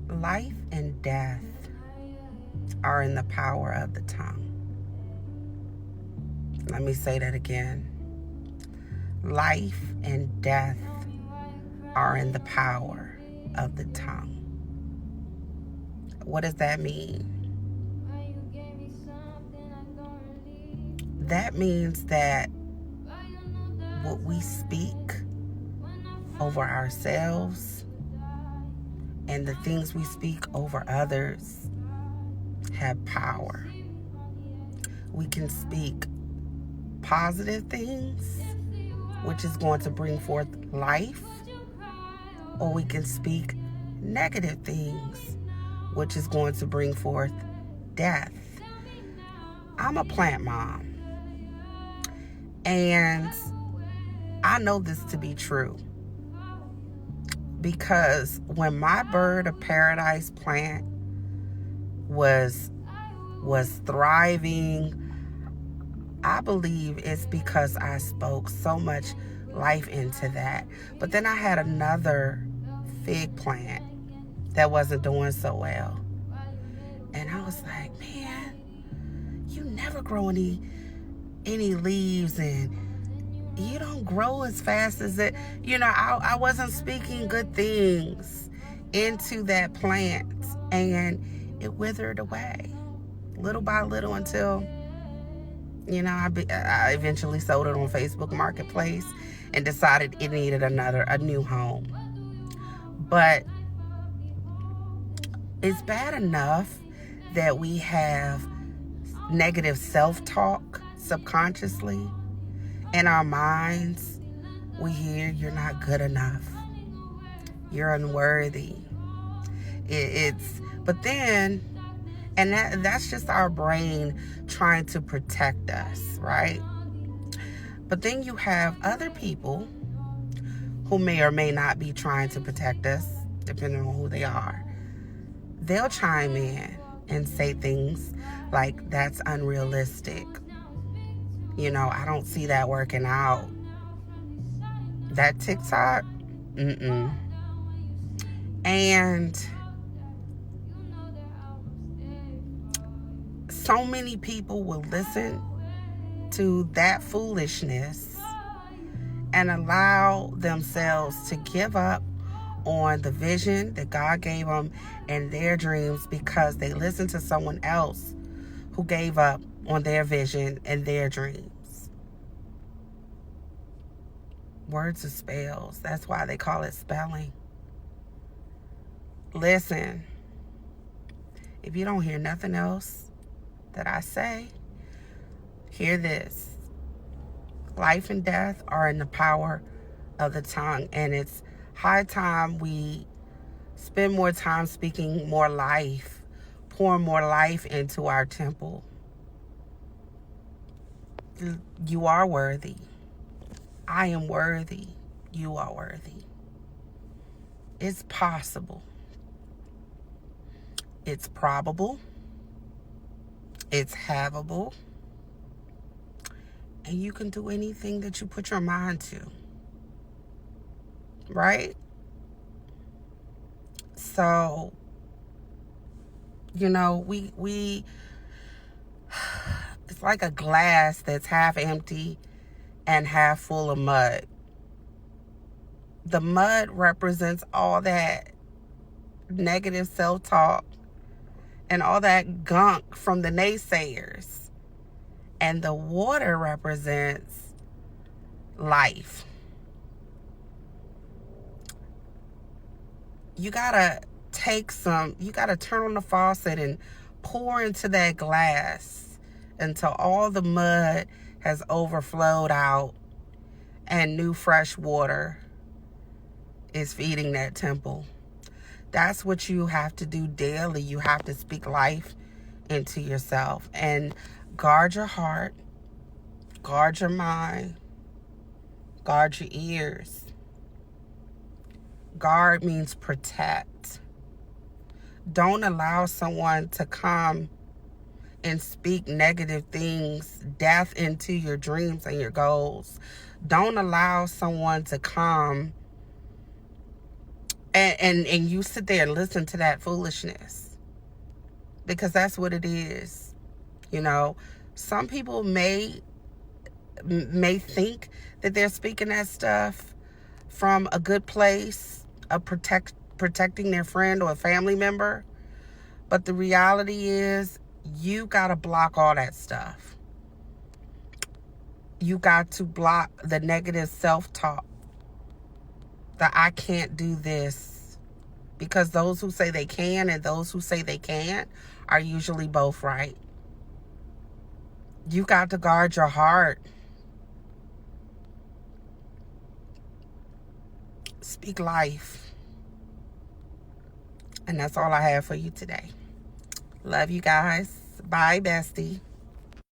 Life and death are in the power of the tongue. Let me say that again. Life and death are in the power of the tongue. What does that mean? That means that what we speak over ourselves and the things we speak over others have power. We can speak positive things, which is going to bring forth life, or we can speak negative things, which is going to bring forth death. I'm a plant mom, and I know this to be true because when my bird of paradise plant was thriving, I believe it's because I spoke so much life into that. But then I had another fig plant that wasn't doing so well, and I was like, man, you never grow any leaves, and you don't grow as fast as it. I wasn't speaking good things into that plant, and it withered away little by little until, I eventually sold it on Facebook Marketplace and decided it needed a new home. But it's bad enough that we have negative self-talk subconsciously in our minds. We hear, you're not good enough, you're unworthy. But then, and that's just our brain trying to protect us, right? But then you have other people who may or may not be trying to protect us, depending on who they are. They'll chime in and say things like, that's unrealistic. I don't see that working out. That TikTok, And so many people will listen to that foolishness and allow themselves to give up on the vision that God gave them and their dreams because they listened to someone else who gave up on their vision and their dreams. Words are spells. That's why they call it spelling. Listen, if you don't hear nothing else that I say, hear this. Life and death are in the power of the tongue, and it's high time we spend more time speaking more life, pour more life into our temple. You are worthy. I am worthy. You are worthy. It's possible. It's probable. It's havable. And you can do anything that you put your mind to. Right? So, we it's like a glass that's half empty and half full of mud. The mud represents all that negative self-talk and all that gunk from the naysayers. And the water represents life. You gotta turn on the faucet and pour into that glass until all the mud has overflowed out and new fresh water is feeding that temple. That's what you have to do daily. You have to speak life into yourself and guard your heart, guard your mind, guard your ears. Guard means protect. Don't allow someone to come and speak negative things, death into your dreams and your goals. Don't allow someone to come And you sit there and listen to that foolishness, because that's what it is. You know, some people may think that they're speaking that stuff from a good place of protecting their friend or a family member, but the reality is you got to block all that stuff. You got to block the negative self-talk, that I can't do this, because those who say they can and those who say they can't are usually both right. You got to guard your heart. Speak life. And that's all I have for you today. Love you guys. Bye, bestie.